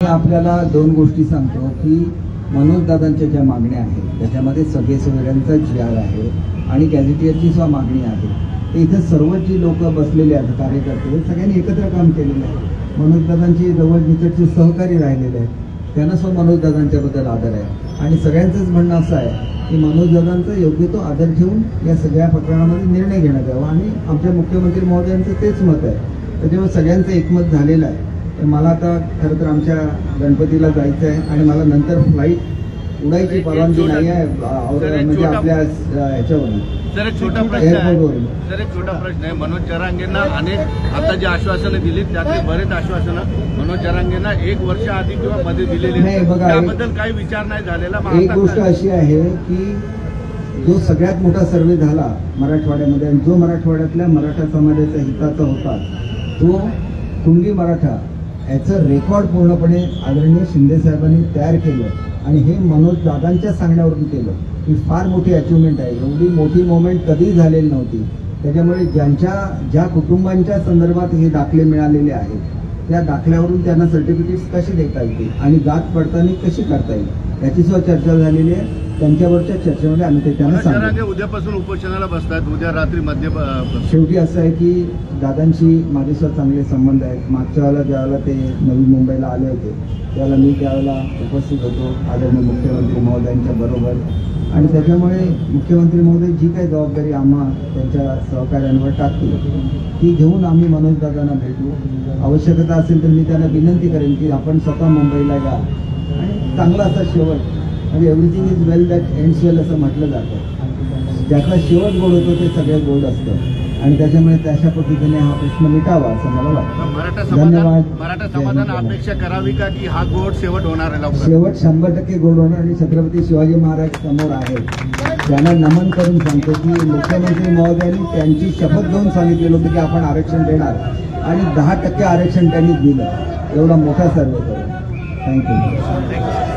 आपल्याला दोन गोष्टी सांगतो की मनोजदादांच्या ज्या मागण्या आहेत त्याच्यामध्ये सगळे सोयऱ्यांचा GR आहे आणि गॅझेटियरची सुद्धा मागणी आहे. तर इथं सर्व जी लोक बसलेले आहेत कार्यकर्ते सगळ्यांनी एकत्र काम केलेलं आहे. मनोजदादांची जवळ निकटचे सहकारी राहिलेले आहेत, त्यांना सुद्धा मनोजदादांच्याबद्दल आदर आहे आणि सगळ्यांचंच म्हणणं असं आहे की मनोजदादांचा योग्य तो आदर ठेवून या सगळ्या प्रकरणामध्ये निर्णय घेण्यात यावा आणि आमच्या मुख्यमंत्री महोदयांचं तेच मत आहे. त्याच्यामुळे सगळ्यांचं एकमत झालेलं आहे. तर मला आता खरं तर आमच्या गणपतीला जायचं आहे आणि मला नंतर फ्लाईट उडायची परवानगी नाही आहे म्हणजे आपल्या ह्याच्यावरून. सर एक छोटा प्रश्न आहे. मनोज जरांगेंना अनेक आता जी आश्वासनं दिली त्यातले बरेच आश्वासनं मनोज जरांगेंना 1 वर्ष आधी किंवा मध्ये दिलेली नाही. बघा, त्याबद्दल काही विचार नाही झालेला. एक गोष्ट अशी आहे की जो सगळ्यात मोठा सर्वे झाला मराठवाड्यामध्ये आणि जो मराठवाड्यातल्या मराठा समाजाच्या हिताचा होता तो कुणबी मराठा याचं रेकॉर्ड पूर्णपणे आदरणीय शिंदे साहेबांनी तयार केलं आणि हे मनोज दादांच्या सांगण्यावरून केलं. ही फार मोठी अचिव्हमेंट आहे. एवढी मोठी मोमेंट कधीही झालेली नव्हती. त्याच्यामुळे ज्या कुटुंबांच्या संदर्भात हे दाखले मिळालेले आहेत त्या दाखल्यावरून त्यांना सर्टिफिकेट्स कशी देता येतील आणि जात पडताळणी कशी करता येईल याची सुद्धा चर्चा झालेली आहे. त्यांच्यावरच्या चर्चेमध्ये आम्ही ते त्यांना सांगतो. उद्यापासून उपोषणाला बसतात, उद्या रात्री मध्य. शेवटी असं आहे की दादांशी माझ्यासोबत चांगले संबंध आहेत. मागच्या वेळेला ज्यावेळेला ते नवी मुंबईला आले होते त्यावेळेला मी त्यावेळेला उपस्थित होतो आदरणीय मुख्यमंत्री महोदयांच्या बरोबर आणि त्याच्यामुळे मुख्यमंत्री महोदय जी काही जबाबदारी आम्हा त्यांच्या सहकार्यांवर टाकतील ती घेऊन आम्ही मनोजदादांना भेटू. आवश्यकता असेल तर मी त्यांना विनंती करेन की आपण स्वतः मुंबईला या आणि चांगला असा शेवट म्हणजे everything is well that ends well असं म्हटलं जातं. ज्याचा शेवट गोड होतो ते सगळ्यात गोड असतं आणि त्याच्यामुळे तशा पद्धतीने हा प्रश्न मिटावा असं मला वाटतं. धन्यवाद. मराठा समाजाने अपेक्षा करावी का की हा गोड शेवट होणार आहे? शेवट 100% गोड होणार आणि छत्रपती शिवाजी महाराज समोर आहेत त्यांना नमन करून सांगतो की मुख्यमंत्री महोदयांनी त्यांची शपथ घेऊन सांगितलेलं होतं की आपण आरक्षण देणार आणि 10% आरक्षण त्यांनी दिलं. एवढा मोठा सर्वे करून. थँक्यू.